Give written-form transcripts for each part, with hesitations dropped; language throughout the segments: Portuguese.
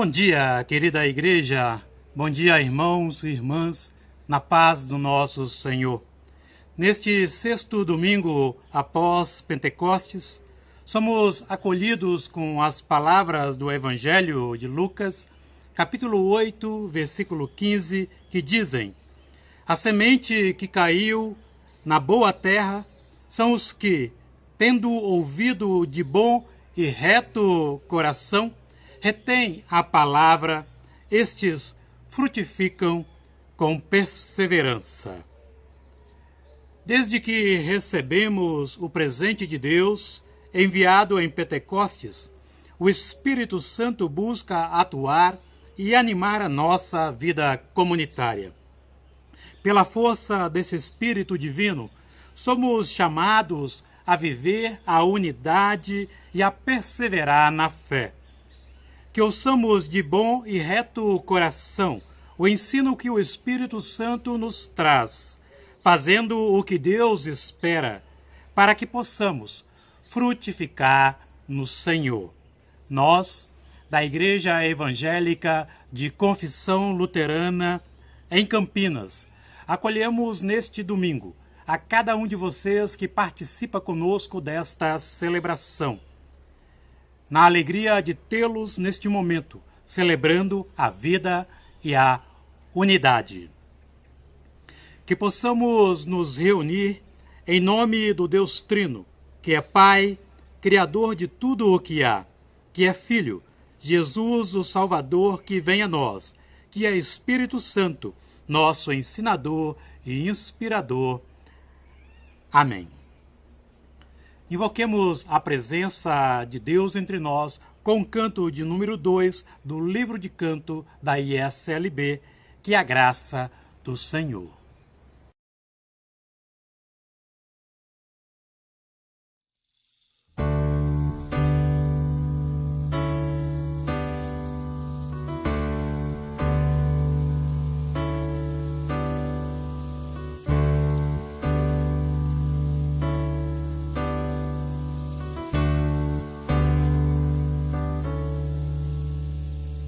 Bom dia, querida igreja. Bom dia, irmãos e irmãs, na paz do nosso Senhor. Neste sexto domingo após Pentecostes, somos acolhidos com as palavras do Evangelho de Lucas, capítulo 8, versículo 15, que dizem: A semente que caiu na boa terra são os que, tendo ouvido de bom e reto coração, retém a palavra, estes frutificam com perseverança. Desde que recebemos o presente de Deus, enviado em Pentecostes, o Espírito Santo busca atuar e animar a nossa vida comunitária. Pela força desse Espírito Divino, somos chamados a viver a unidade e a perseverar na fé. Que ouçamos de bom e reto coração o ensino que o Espírito Santo nos traz, fazendo o que Deus espera, para que possamos frutificar no Senhor. Nós, da Igreja Evangélica de Confissão Luterana em Campinas, acolhemos neste domingo a cada um de vocês que participa conosco desta celebração, na alegria de tê-los neste momento, celebrando a vida e a unidade. Que possamos nos reunir em nome do Deus Trino, que é Pai, Criador de tudo o que há, que é Filho, Jesus o Salvador que vem a nós, que é Espírito Santo, nosso ensinador e inspirador. Amém. Invoquemos a presença de Deus entre nós com o canto de número 2 do livro de canto da ISLB, que é a graça do Senhor.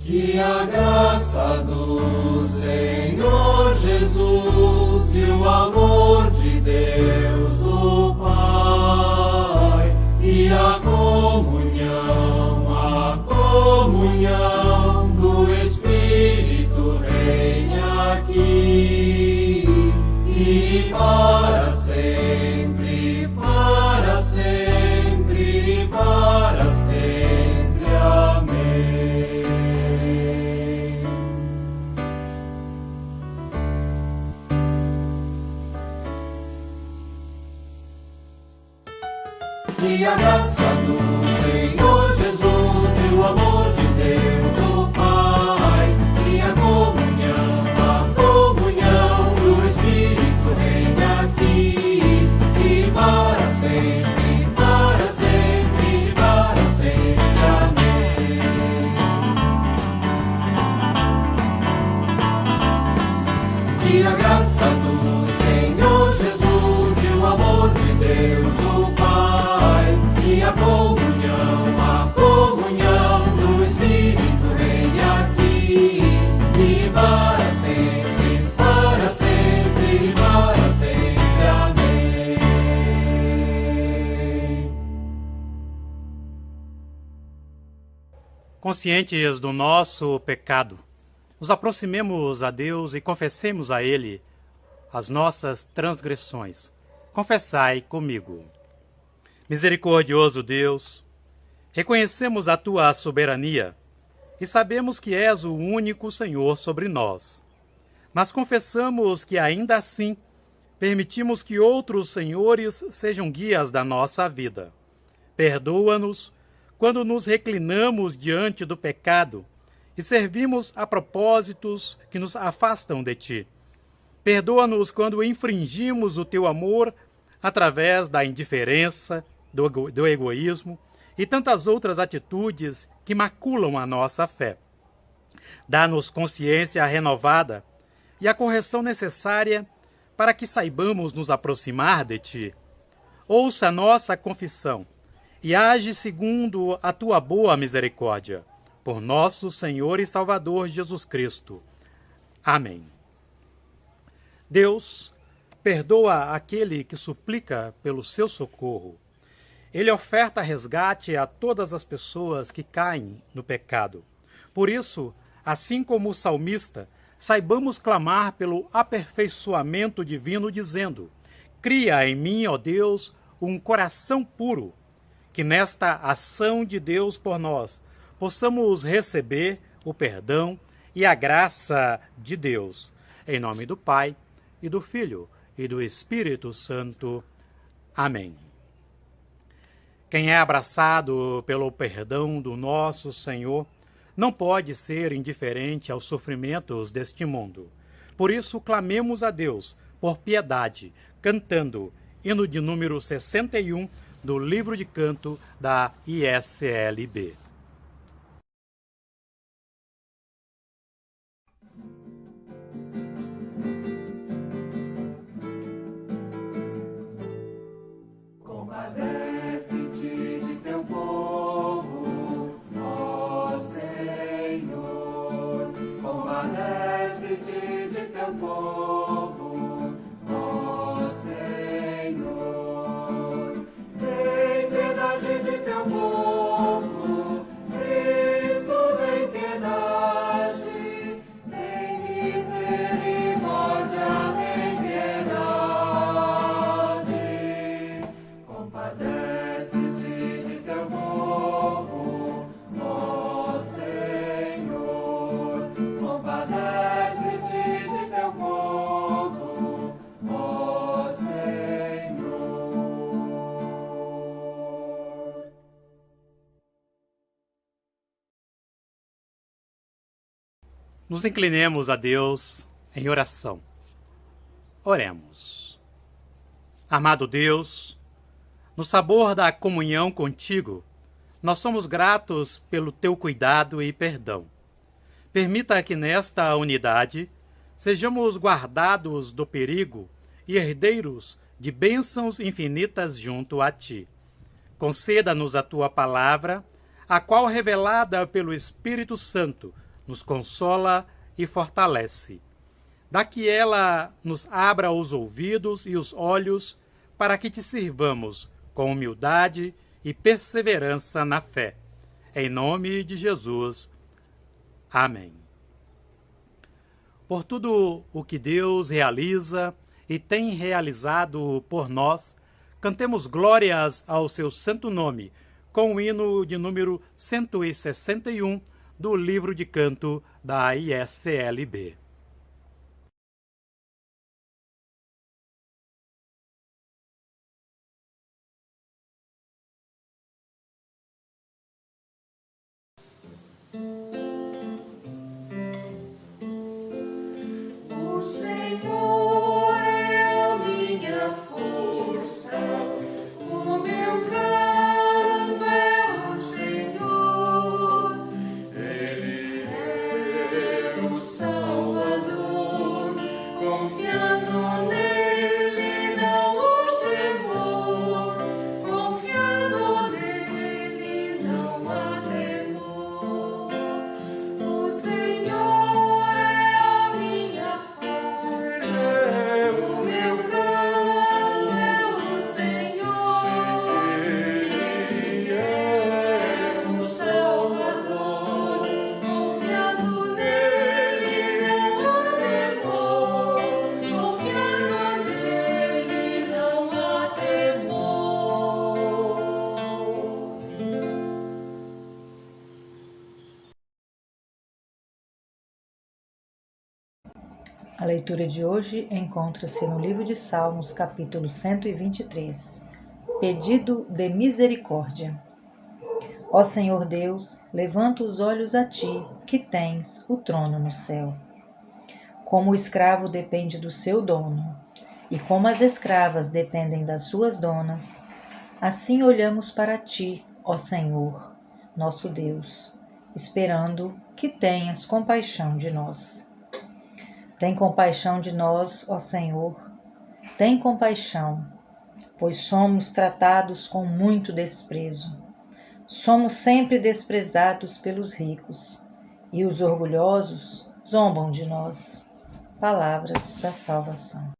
Que a graça do Senhor Jesus e o amor de Deus o Pai e a comunhão do Espírito reine aqui e para sempre, para sempre, para sempre. Amém. Que a graça do Senhor Jesus e o amor de Deus Conscientes do nosso pecado, nos aproximemos a Deus e confessemos a Ele as nossas transgressões. Confessai comigo. Misericordioso Deus, reconhecemos a Tua soberania e sabemos que és o único Senhor sobre nós. Mas confessamos que ainda assim permitimos que outros senhores sejam guias da nossa vida. Perdoa-nos quando nos reclinamos diante do pecado e servimos a propósitos que nos afastam de Ti. Perdoa-nos quando infringimos o Teu amor através da indiferença, do egoísmo e tantas outras atitudes que maculam a nossa fé. Dá-nos consciência renovada e a correção necessária para que saibamos nos aproximar de Ti. Ouça nossa confissão e age segundo a Tua boa misericórdia, por nosso Senhor e Salvador Jesus Cristo. Amém. Deus perdoa aquele que suplica pelo seu socorro. Ele oferta resgate a todas as pessoas que caem no pecado. Por isso, assim como o salmista, saibamos clamar pelo aperfeiçoamento divino, dizendo: cria em mim, ó Deus, um coração puro. Que nesta ação de Deus por nós possamos receber o perdão e a graça de Deus. Em nome do Pai, e do Filho, e do Espírito Santo. Amém. Quem é abraçado pelo perdão do nosso Senhor não pode ser indiferente aos sofrimentos deste mundo. Por isso, clamemos a Deus por piedade, cantando hino de número 61 do livro de canto da ISLB. Compadece-te de teu povo, ó Senhor. Compadece-te de teu povo, ó Senhor. Tem piedade de teu povo, Cristo, tem piedade. Tem misericórdia, tem piedade. Compadece-te de teu povo, ó Senhor. Compadece-te de teu povo, ó Senhor. Nos inclinemos a Deus em oração. Oremos. Amado Deus, no sabor da comunhão contigo, nós somos gratos pelo teu cuidado e perdão. Permita que nesta unidade sejamos guardados do perigo e herdeiros de bênçãos infinitas junto a ti. Conceda-nos a tua palavra, a qual, revelada pelo Espírito Santo, nos consola e fortalece. Dá que ela nos abra os ouvidos e os olhos para que te sirvamos com humildade e perseverança na fé. Em nome de Jesus. Amém. Por tudo o que Deus realiza e tem realizado por nós, cantemos glórias ao seu santo nome, com o hino de número 161 do livro de canto da ISLB. O Senhor é a minha força, o meu canto é o Senhor. Ele é o Salvador. A leitura de hoje encontra-se no livro de Salmos, capítulo 123. Pedido de misericórdia. Ó Senhor Deus, levanta os olhos a ti, que tens o trono no céu. Como o escravo depende do seu dono, e como as escravas dependem das suas donas, assim olhamos para ti, ó Senhor, nosso Deus, esperando que tenhas compaixão de nós. Tem compaixão de nós, ó Senhor, tem compaixão, pois somos tratados com muito desprezo. Somos sempre desprezados pelos ricos, e os orgulhosos zombam de nós. Palavras da salvação.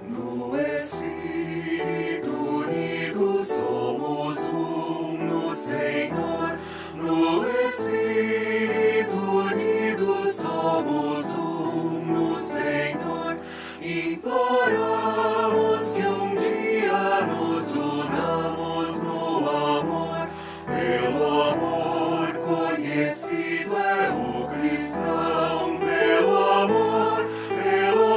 No Espírito unidos somos um no Senhor. No Espírito unidos somos um no Senhor. Imploramos que um dia nos unamos no amor. Pelo amor conhecido é o cristão. Pelo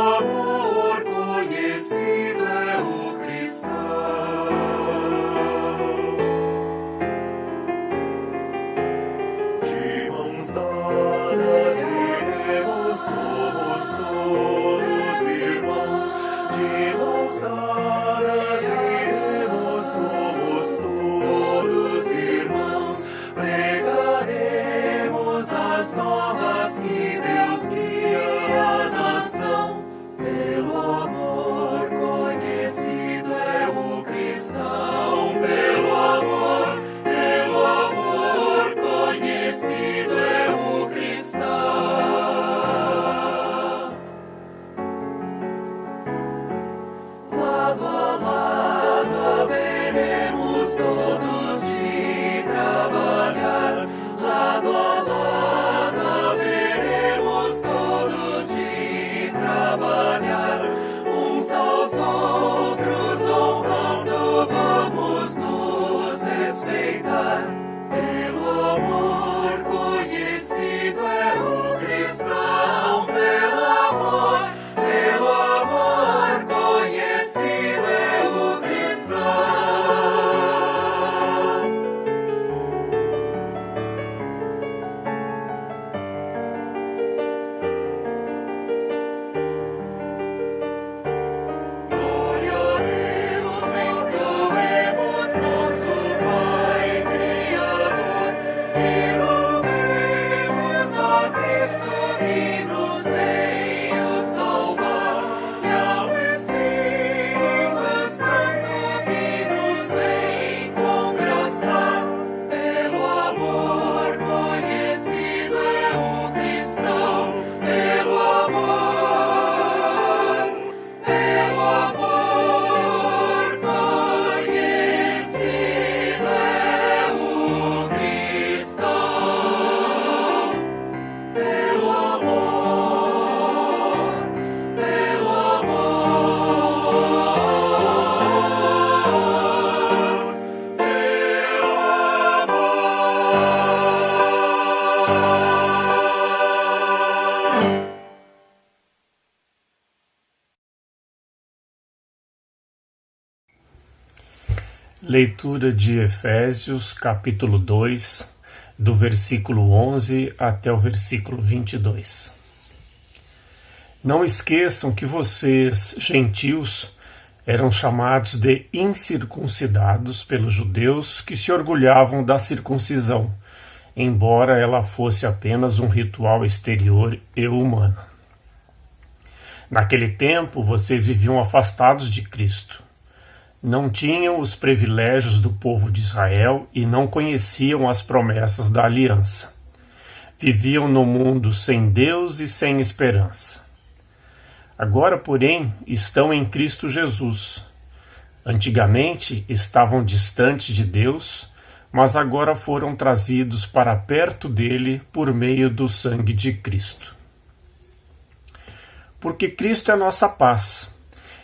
amor conhecido é o cristão. De mãos dadas iremos, somos todos irmãos. De mãos dadas iremos, somos todos irmãos. Pregaremos as novas que Deus guia a nação. Pelo amor conhecido é o cristão. Pelo amor conhecido é o cristão. Lado a lado haveremos todos de trabalhar. Lado a lado haveremos todos de trabalhar. Uns aos outros honrando, vamos nos respeitar. Pelo amor conhecido é o cristão. Pelo amor conhecido é o cristão. Glória a Deus, entoemos nosso Pai Criador, e louvemos a Cristo que nos veio salvar, e ao Espírito Santo que nos vem congraçar. Pelo amor conhecido é o cristão. Pelo amor conhecido é o cristão. Pelo amor Leitura de Efésios, capítulo 2, do versículo 11 até o versículo 22. Não esqueçam que vocês, gentios, eram chamados de incircuncidados pelos judeus que se orgulhavam da circuncisão, embora ela fosse apenas um ritual exterior e humano. Naquele tempo, vocês viviam afastados de Cristo. Não tinham os privilégios do povo de Israel e não conheciam as promessas da aliança. Viviam no mundo sem Deus e sem esperança. Agora, porém, estão em Cristo Jesus. Antigamente estavam distantes de Deus, mas agora foram trazidos para perto dele por meio do sangue de Cristo. porque Cristo é nossa paz.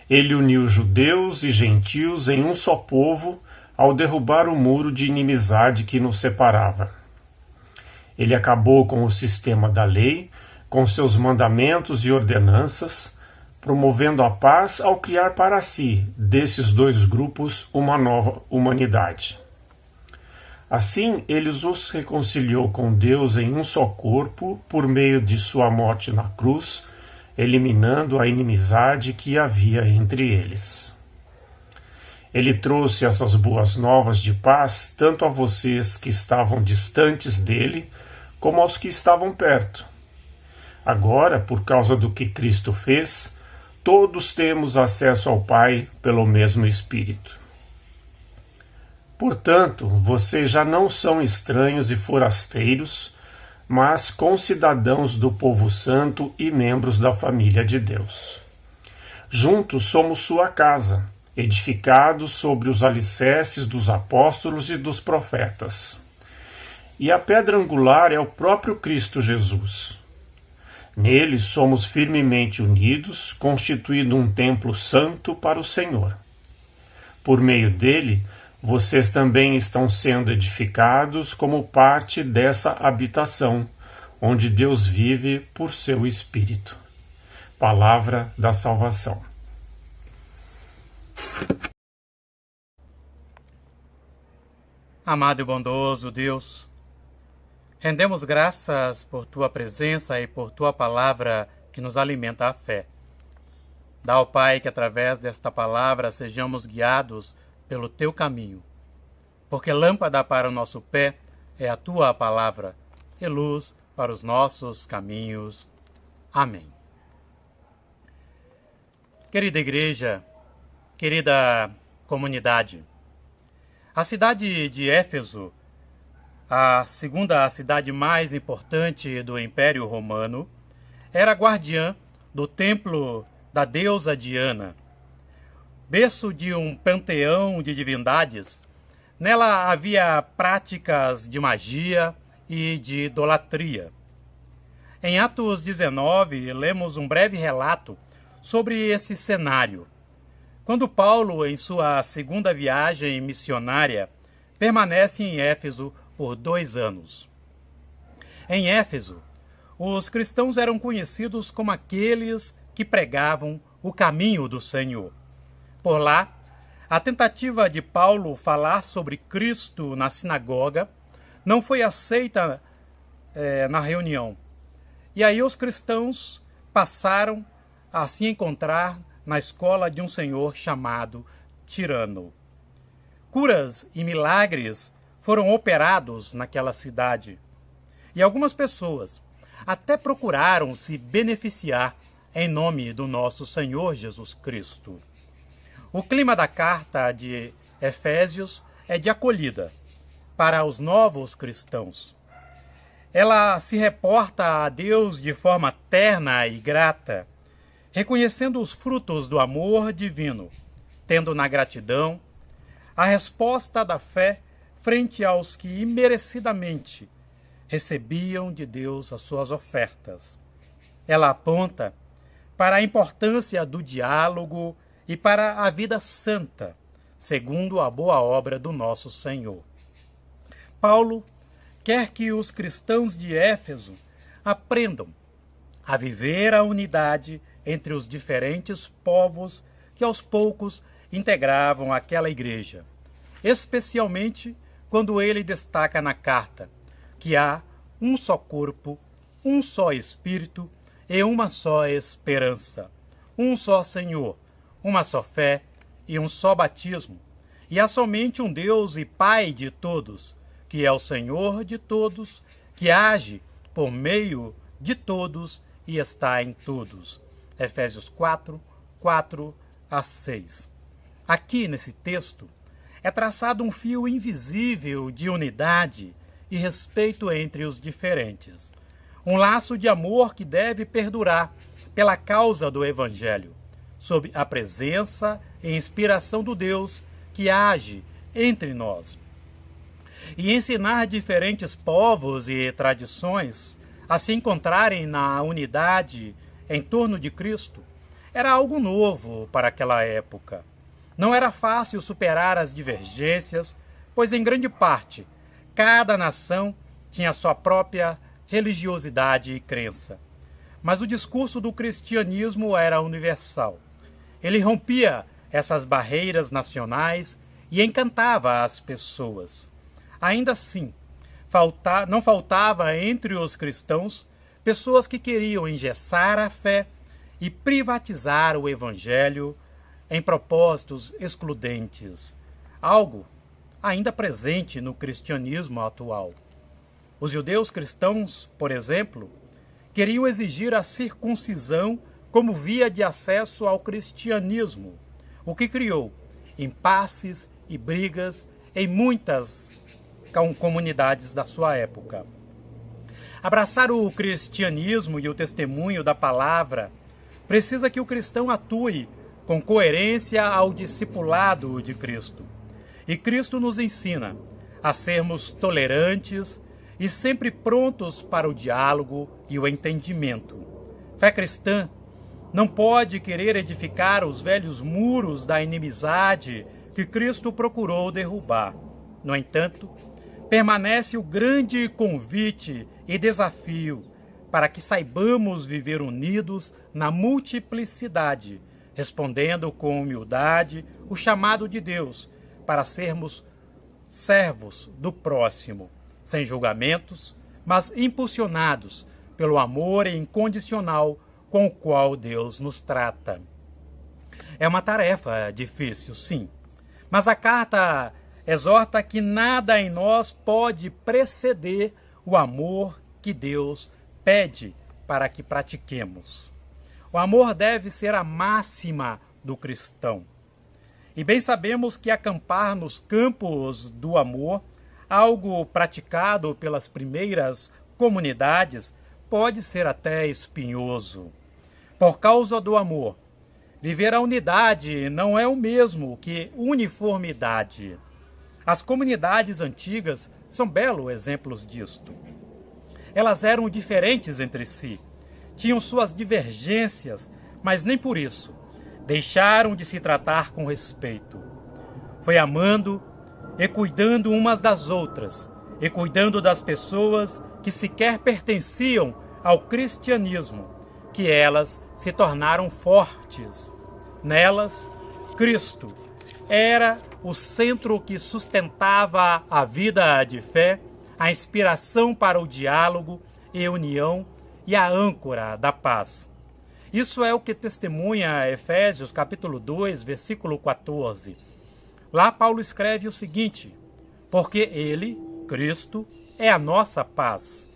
Ele uniu judeus e gentios em um só povo ao derrubar o muro de inimizade que nos separava. Ele acabou com o sistema da lei, com seus mandamentos e ordenanças, promovendo a paz ao criar para si, desses dois grupos, uma nova humanidade. Assim, ele os reconciliou com Deus em um só corpo, por meio de sua morte na cruz, eliminando a inimizade que havia entre eles. Ele trouxe essas boas novas de paz tanto a vocês que estavam distantes dele, como aos que estavam perto. Agora, por causa do que Cristo fez, todos temos acesso ao Pai pelo mesmo Espírito. Portanto, vocês já não são estranhos e forasteiros, mas concidadãos do povo santo e membros da família de Deus. Juntos somos sua casa, edificados sobre os alicerces dos apóstolos e dos profetas. E a pedra angular é o próprio Cristo Jesus. Nele somos firmemente unidos, constituindo um templo santo para o Senhor. Por meio dele, vocês também estão sendo edificados como parte dessa habitação, onde Deus vive por seu Espírito. Palavra da salvação. Amado e bondoso Deus, rendemos graças por Tua presença e por Tua palavra que nos alimenta a fé. Dá ao Pai que através desta palavra sejamos guiados pelo Teu caminho, porque lâmpada para o nosso pé é a Tua palavra e luz para os nossos caminhos. Amém. Querida igreja, querida comunidade, a cidade de Éfeso, a segunda cidade mais importante do Império Romano, era guardiã do templo da deusa Diana, berço de um panteão de divindades. Nela havia práticas de magia e de idolatria. Em Atos 19, lemos um breve relato sobre esse cenário. Quando Paulo, em sua segunda viagem missionária, permanece em Éfeso por 2 anos. Em Éfeso, os cristãos eram conhecidos como aqueles que pregavam o caminho do Senhor. Por lá, a tentativa de Paulo falar sobre Cristo na sinagoga não foi aceita na reunião. E aí os cristãos passaram a se encontrar na escola de um senhor chamado Tirano. Curas e milagres foram operados naquela cidade. E algumas pessoas até procuraram se beneficiar em nome do nosso Senhor Jesus Cristo. O clima da carta de Efésios é de acolhida para os novos cristãos. Ela se reporta a Deus de forma terna e grata, reconhecendo os frutos do amor divino, tendo na gratidão a resposta da fé frente aos que imerecidamente recebiam de Deus as suas ofertas. Ela aponta para a importância do diálogo e para a vida santa, segundo a boa obra do nosso Senhor. Paulo quer que os cristãos de Éfeso aprendam a viver a unidade entre os diferentes povos que aos poucos integravam aquela igreja, especialmente quando ele destaca na carta que há um só corpo, um só Espírito e uma só esperança, um só Senhor, uma só fé e um só batismo, e há somente um Deus e Pai de todos, que é o Senhor de todos, que age por meio de todos e está em todos. Efésios 4, 4 a 6. Aqui nesse texto é traçado um fio invisível de unidade e respeito entre os diferentes. Um laço de amor que deve perdurar pela causa do Evangelho, sob a presença e inspiração do Deus que age entre nós. E ensinar diferentes povos e tradições a se encontrarem na unidade em torno de Cristo era algo novo para aquela época. Não era fácil superar as divergências, pois em grande parte cada nação tinha sua própria religiosidade e crença. Mas o discurso do cristianismo era universal. Ele rompia essas barreiras nacionais e encantava as pessoas. Ainda assim, não faltava entre os cristãos pessoas que queriam engessar a fé e privatizar o evangelho em propósitos excludentes, algo ainda presente no cristianismo atual. Os judeus cristãos, por exemplo, queriam exigir a circuncisão como via de acesso ao cristianismo, o que criou impasses e brigas em muitas comunidades da sua época. Abraçar o cristianismo e o testemunho da palavra precisa que o cristão atue com coerência ao discipulado de Cristo. E Cristo nos ensina a sermos tolerantes e sempre prontos para o diálogo e o entendimento. Fé cristã não pode querer edificar os velhos muros da inimizade que Cristo procurou derrubar. No entanto, permanece o grande convite e desafio para que saibamos viver unidos na multiplicidade, respondendo com humildade o chamado de Deus para sermos servos do próximo, sem julgamentos, mas impulsionados pelo amor incondicional com o qual Deus nos trata. É uma tarefa difícil, sim, mas a carta exorta que nada em nós pode preceder o amor que Deus pede para que pratiquemos. O amor deve ser a máxima do cristão. E bem sabemos que acampar nos campos do amor, algo praticado pelas primeiras comunidades, pode ser até espinhoso. Por causa do amor, viver a unidade não é o mesmo que uniformidade. As comunidades antigas são belos exemplos disto. Elas eram diferentes entre si, tinham suas divergências, mas nem por isso deixaram de se tratar com respeito. Foi amando e cuidando umas das outras, e cuidando das pessoas que sequer pertenciam ao cristianismo, que elas se tornaram fortes. Nelas, Cristo era o centro que sustentava a vida de fé, a inspiração para o diálogo e união e a âncora da paz. Isso é o que testemunha Efésios capítulo 2, versículo 14. Lá Paulo escreve o seguinte: porque ele, Cristo, é a nossa paz.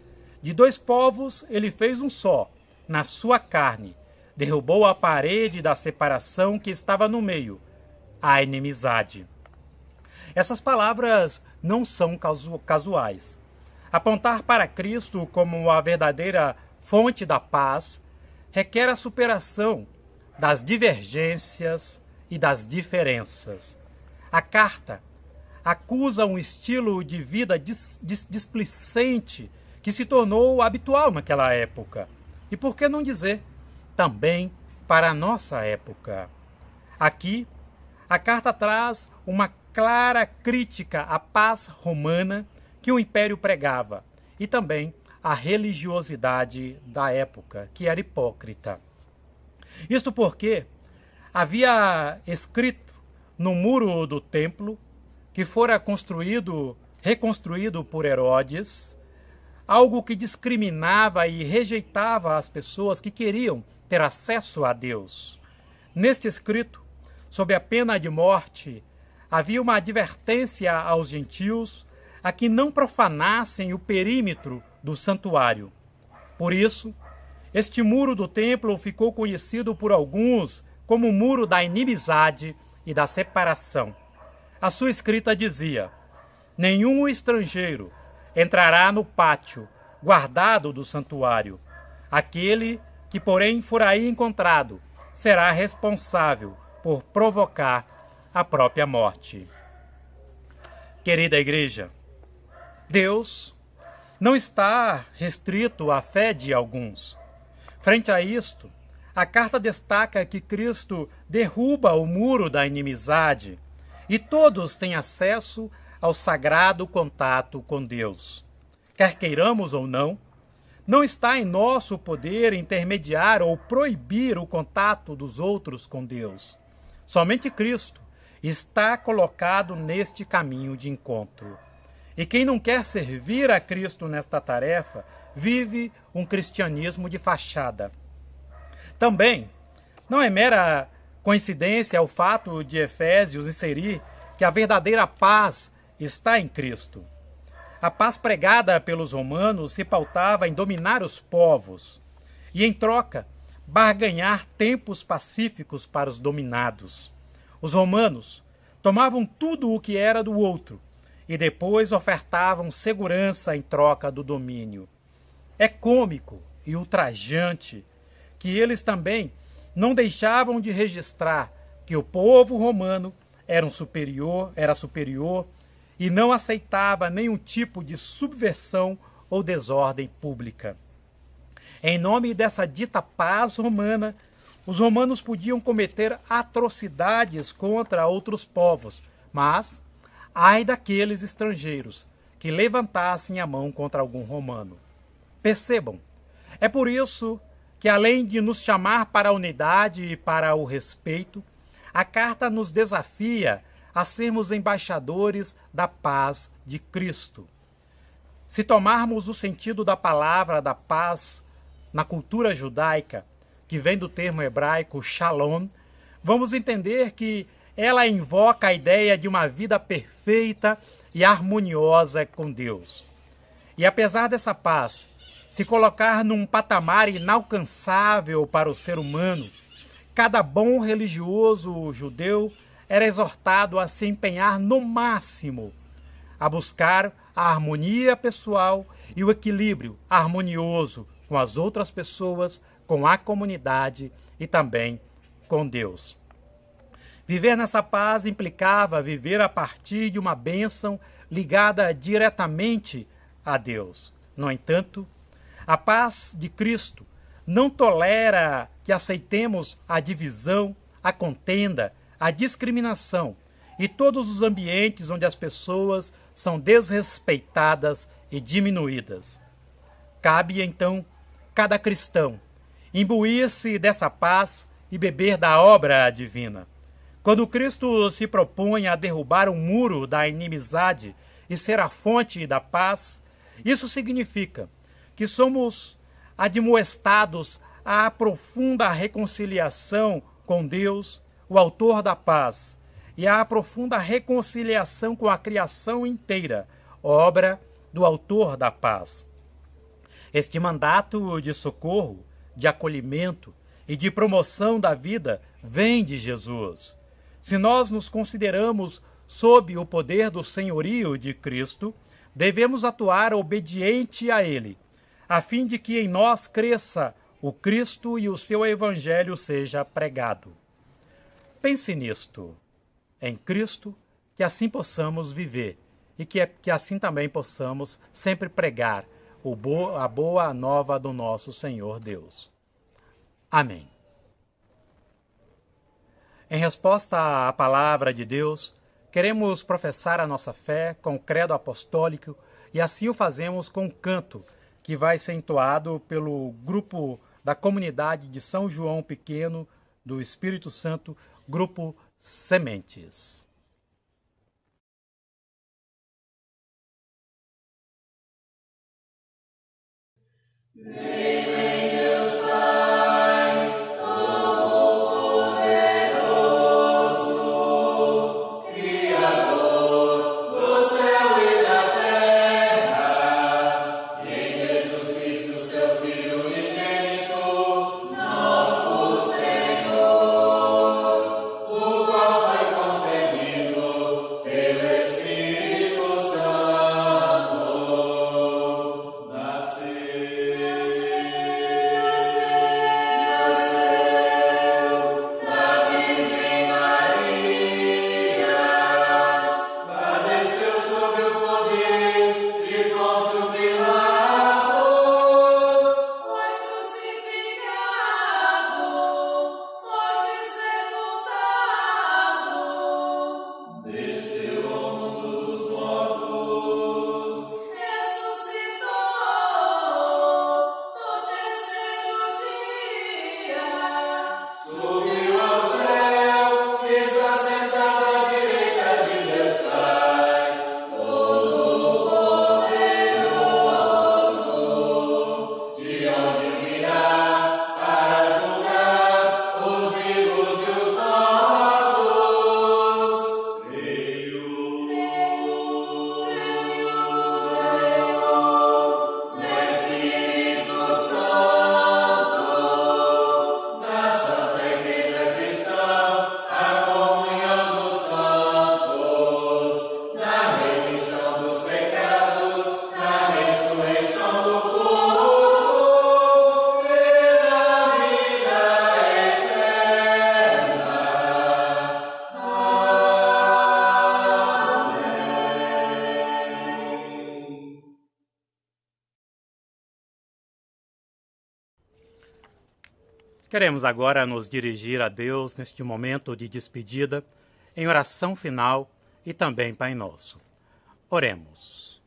De dois povos ele fez um só, na sua carne, derrubou a parede da separação que estava no meio, a inimizade. Essas palavras não são casuais. Apontar para Cristo como a verdadeira fonte da paz requer a superação das divergências e das diferenças. A carta acusa um estilo de vida displicente que se tornou habitual naquela época. E por que não dizer, também para a nossa época? Aqui, a carta traz uma clara crítica à paz romana que o Império pregava e também à religiosidade da época, que era hipócrita. Isto porque havia escrito no muro do templo, que fora reconstruído por Herodes, algo que discriminava e rejeitava as pessoas que queriam ter acesso a Deus. Neste escrito, sob a pena de morte, havia uma advertência aos gentios a que não profanassem o perímetro do santuário. Por isso, este muro do templo ficou conhecido por alguns como o muro da inimizade e da separação. A sua escrita dizia: nenhum estrangeiro entrará no pátio guardado do santuário. Aquele que, porém, for aí encontrado, será responsável por provocar a própria morte. Querida igreja, Deus não está restrito à fé de alguns. Frente a isto, a carta destaca que Cristo derruba o muro da inimizade e todos têm acesso ao sagrado contato com Deus. Quer queiramos ou não, não está em nosso poder intermediar ou proibir o contato dos outros com Deus. Somente Cristo está colocado neste caminho de encontro. E quem não quer servir a Cristo nesta tarefa, vive um cristianismo de fachada. Também, não é mera coincidência o fato de Efésios inserir que a verdadeira paz está em Cristo. A paz pregada pelos romanos se pautava em dominar os povos e, em troca, barganhar tempos pacíficos para os dominados. Os romanos tomavam tudo o que era do outro e depois ofertavam segurança em troca do domínio. É cômico e ultrajante que eles também não deixavam de registrar que o povo romano era superior e não aceitava nenhum tipo de subversão ou desordem pública. Em nome dessa dita paz romana, os romanos podiam cometer atrocidades contra outros povos, mas ai daqueles estrangeiros que levantassem a mão contra algum romano. Percebam, é por isso que, além de nos chamar para a unidade e para o respeito, a carta nos desafia a sermos embaixadores da paz de Cristo. Se tomarmos o sentido da palavra da paz na cultura judaica, que vem do termo hebraico shalom, vamos entender que ela invoca a ideia de uma vida perfeita e harmoniosa com Deus. E apesar dessa paz se colocar num patamar inalcançável para o ser humano, cada bom religioso judeu era exortado a se empenhar no máximo a buscar a harmonia pessoal e o equilíbrio harmonioso com as outras pessoas, com a comunidade e também com Deus. Viver nessa paz implicava viver a partir de uma bênção ligada diretamente a Deus. No entanto, a paz de Cristo não tolera que aceitemos a divisão, a contenda, a discriminação e todos os ambientes onde as pessoas são desrespeitadas e diminuídas. Cabe, então, cada cristão imbuir-se dessa paz e beber da obra divina. Quando Cristo se propõe a derrubar o muro da inimizade e ser a fonte da paz, isso significa que somos admoestados à profunda reconciliação com Deus, o autor da paz, e à profunda reconciliação com a criação inteira, obra do autor da paz. Este mandato de socorro, de acolhimento e de promoção da vida vem de Jesus. Se nós nos consideramos sob o poder do senhorio de Cristo, devemos atuar obediente a Ele, a fim de que em nós cresça o Cristo e o seu Evangelho seja pregado. Pense nisto, em Cristo, que assim possamos viver e que assim também possamos sempre pregar a boa nova do nosso Senhor Deus. Amém. Em resposta à palavra de Deus, queremos professar a nossa fé com o credo apostólico e assim o fazemos com um canto que vai ser entoado pelo grupo da comunidade de São João Pequeno do Espírito Santo, grupo Sementes. Queremos agora nos dirigir a Deus neste momento de despedida, em oração final e também Pai Nosso. Oremos.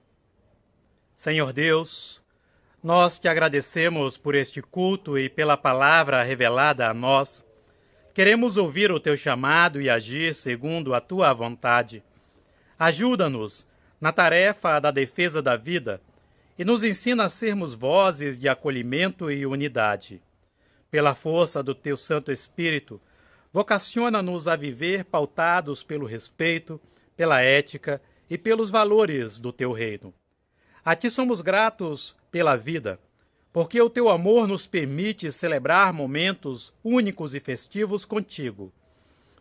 Senhor Deus, nós te agradecemos por este culto e pela palavra revelada a nós. Queremos ouvir o teu chamado e agir segundo a tua vontade. Ajuda-nos na tarefa da defesa da vida e nos ensina a sermos vozes de acolhimento e unidade. Pela força do teu Santo Espírito, vocaciona-nos a viver pautados pelo respeito, pela ética e pelos valores do teu reino. A ti somos gratos pela vida, porque o teu amor nos permite celebrar momentos únicos e festivos contigo.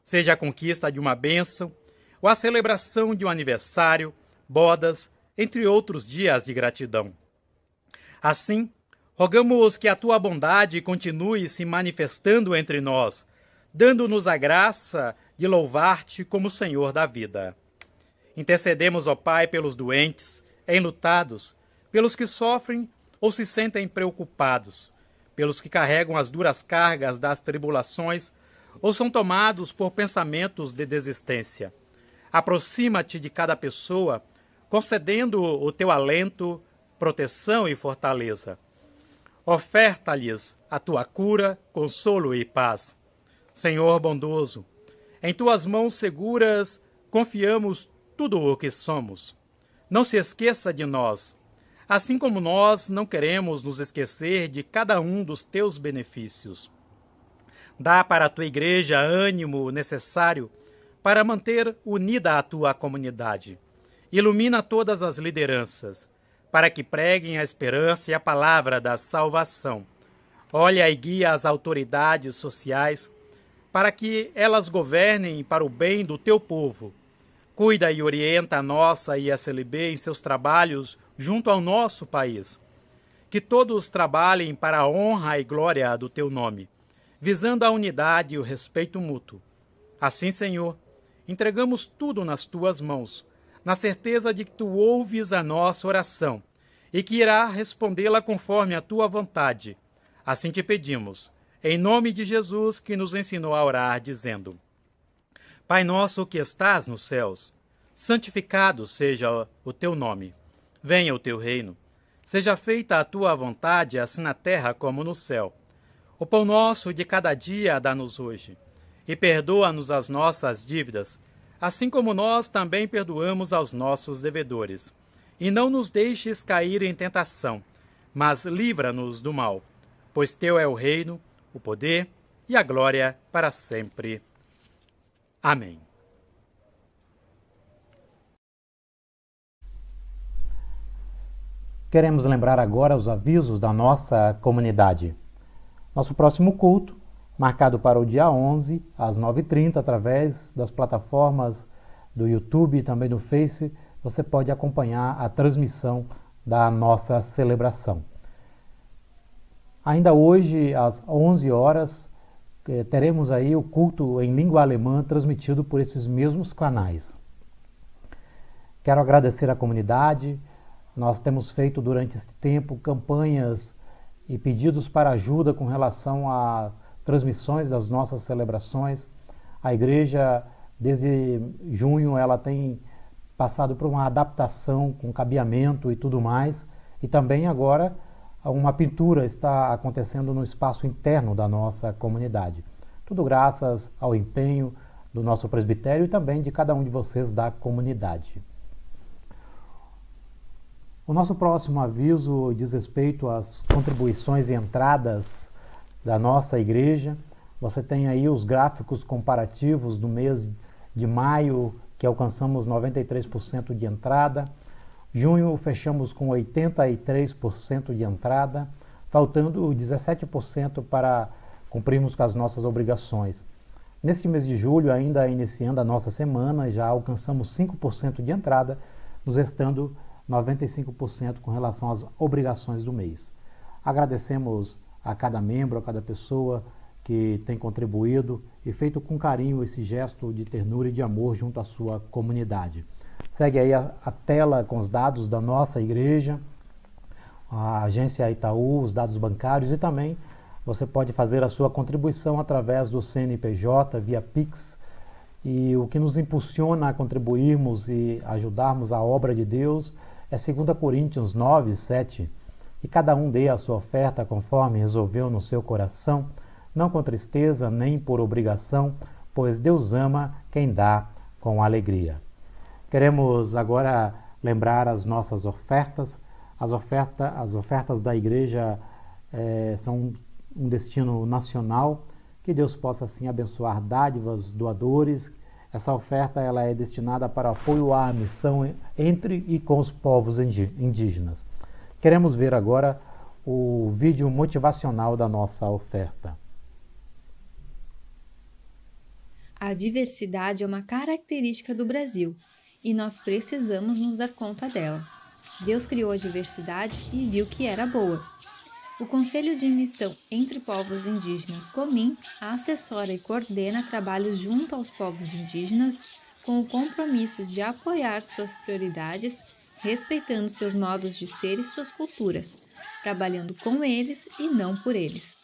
Seja a conquista de uma bênção ou a celebração de um aniversário, bodas, entre outros dias de gratidão. Assim, rogamos que a tua bondade continue se manifestando entre nós, dando-nos a graça de louvar-te como Senhor da vida. Intercedemos, ó Pai, pelos doentes, enlutados, pelos que sofrem ou se sentem preocupados, pelos que carregam as duras cargas das tribulações ou são tomados por pensamentos de desistência. Aproxima-te de cada pessoa, concedendo o teu alento, proteção e fortaleza. Oferta-lhes a tua cura, consolo e paz. Senhor bondoso, em tuas mãos seguras confiamos tudo o que somos. Não se esqueça de nós, assim como nós não queremos nos esquecer de cada um dos teus benefícios. Dá para a tua igreja ânimo necessário para manter unida a tua comunidade. Ilumina todas as lideranças, para que preguem a esperança e a palavra da salvação. Olha e guia as autoridades sociais, para que elas governem para o bem do teu povo. Cuida e orienta a nossa ISLB em seus trabalhos junto ao nosso país. Que todos trabalhem para a honra e glória do teu nome, visando a unidade e o respeito mútuo. Assim, Senhor, entregamos tudo nas tuas mãos, na certeza de que tu ouves a nossa oração e que irá respondê-la conforme a tua vontade. Assim te pedimos, em nome de Jesus, que nos ensinou a orar, dizendo: Pai nosso que estás nos céus, santificado seja o teu nome. Venha o teu reino. Seja feita a tua vontade, assim na terra como no céu. O pão nosso de cada dia dá-nos hoje. E perdoa-nos as nossas dívidas, assim como nós também perdoamos aos nossos devedores. E não nos deixes cair em tentação, mas livra-nos do mal. Pois teu é o reino, o poder e a glória para sempre. Amém. Queremos lembrar agora os avisos da nossa comunidade. Nosso próximo culto, marcado para o dia 11, às 9h30, através das plataformas do YouTube e também do Face, você pode acompanhar a transmissão da nossa celebração. Ainda hoje, às 11 horas, teremos aí o culto em língua alemã transmitido por esses mesmos canais. Quero agradecer à comunidade. Nós temos feito durante este tempo campanhas e pedidos para ajuda com relação às transmissões das nossas celebrações. A igreja, desde junho, ela tem passado por uma adaptação com cabeamento e tudo mais. E também agora uma pintura está acontecendo no espaço interno da nossa comunidade. Tudo graças ao empenho do nosso presbitério e também de cada um de vocês da comunidade. O nosso próximo aviso diz respeito às contribuições e entradas da nossa igreja. Você tem aí os gráficos comparativos do mês de maio, que alcançamos 93% de entrada. Junho fechamos com 83% de entrada, faltando 17% para cumprirmos com as nossas obrigações. Neste mês de julho, ainda iniciando a nossa semana, já alcançamos 5% de entrada, nos restando 95% com relação às obrigações do mês. Agradecemos a cada membro, a cada pessoa que tem contribuído e feito com carinho esse gesto de ternura e de amor junto à sua comunidade. Segue aí a tela com os dados da nossa igreja, a agência Itaú, os dados bancários e também Você pode fazer a sua contribuição através do CNPJ, via Pix. E o que nos impulsiona a contribuirmos e ajudarmos a obra de Deus é 2 Coríntios 9, 7. E cada um dê a sua oferta conforme resolveu no seu coração, não com tristeza nem por obrigação, pois Deus ama quem dá com alegria. Queremos agora lembrar as nossas ofertas. As ofertas da igreja são um destino nacional. Que Deus possa assim abençoar dádivas, doadores. Essa oferta ela é destinada para apoio à missão entre e com os povos indígenas. Queremos ver agora o vídeo motivacional da nossa oferta. A diversidade é uma característica do Brasil e nós precisamos nos dar conta dela. Deus criou a diversidade e viu que era boa. O Conselho de Missão entre Povos Indígenas, COMIN, assessora e coordena trabalhos junto aos povos indígenas com o compromisso de apoiar suas prioridades, respeitando seus modos de ser e suas culturas, trabalhando com eles e não por eles.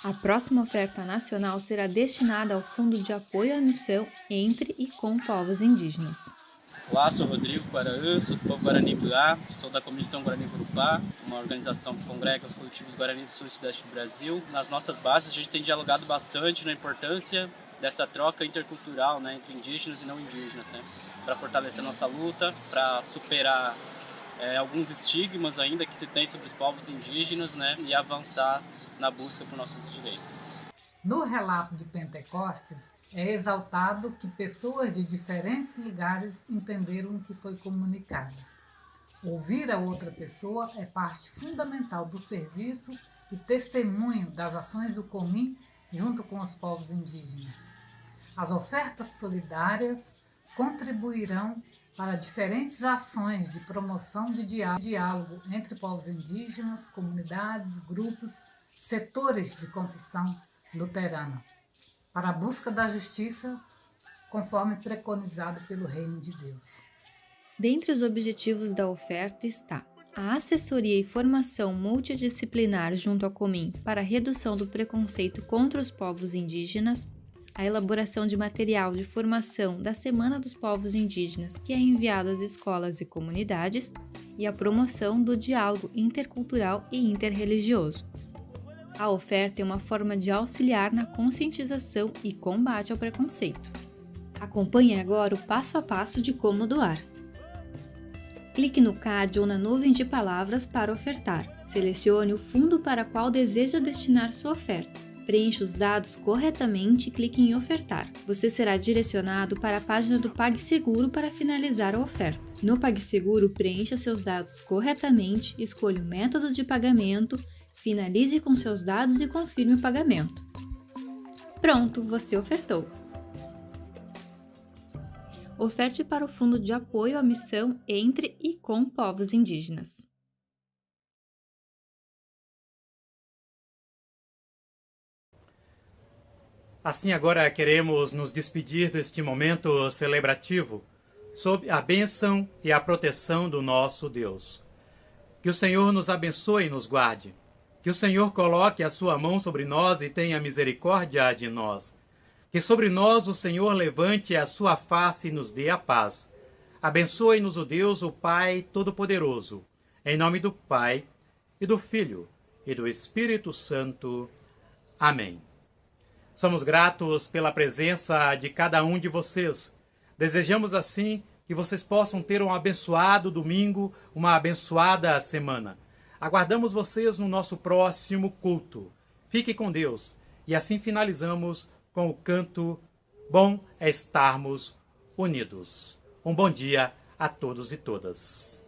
A próxima oferta nacional será destinada ao Fundo de Apoio à Missão entre e com povos indígenas. Olá, sou Rodrigo Guaraã, sou do povo Guarani Buá, sou da Comissão Guarani Urupá, uma organização que congrega os coletivos Guarani do Sul e Sudeste do Brasil. Nas nossas bases a gente tem dialogado bastante na importância dessa troca intercultural, entre indígenas e não indígenas, para fortalecer nossa luta, para superar alguns estigmas ainda que se tem sobre os povos indígenas, e avançar na busca por nossos direitos. No relato de Pentecostes, é exaltado que pessoas de diferentes lugares entenderam o que foi comunicado. Ouvir a outra pessoa é parte fundamental do serviço e testemunho das ações do COMIN junto com os povos indígenas. As ofertas solidárias contribuirão para diferentes ações de promoção de diálogo entre povos indígenas, comunidades, grupos, setores de confissão luterana, para a busca da justiça, conforme preconizado pelo Reino de Deus. Dentre os objetivos da oferta está a assessoria e formação multidisciplinar junto ao COMIN para a redução do preconceito contra os povos indígenas, a elaboração de material de formação da Semana dos Povos Indígenas, que é enviado às escolas e comunidades, e a promoção do diálogo intercultural e interreligioso. A oferta é uma forma de auxiliar na conscientização e combate ao preconceito. Acompanhe agora o passo a passo de como doar. Clique no card ou na nuvem de palavras para ofertar. Selecione o fundo para qual deseja destinar sua oferta. Preencha os dados corretamente e clique em ofertar. Você será direcionado para a página do PagSeguro para finalizar a oferta. No PagSeguro, preencha seus dados corretamente, escolha o método de pagamento, finalize com seus dados e confirme o pagamento. Pronto, você ofertou! Oferte para o Fundo de Apoio à Missão entre e com povos indígenas. Assim, agora queremos nos despedir deste momento celebrativo sob a bênção e a proteção do nosso Deus. Que o Senhor nos abençoe e nos guarde. Que o Senhor coloque a sua mão sobre nós e tenha misericórdia de nós. Que sobre nós o Senhor levante a sua face e nos dê a paz. Abençoe-nos o Deus, o Pai Todo-Poderoso. Em nome do Pai, e do Filho, e do Espírito Santo. Amém. Somos gratos pela presença de cada um de vocês. Desejamos assim que vocês possam ter um abençoado domingo, uma abençoada semana. Aguardamos vocês no nosso próximo culto. Fique com Deus. E assim finalizamos com o canto Bom é Estarmos Unidos. Um bom dia a todos e todas.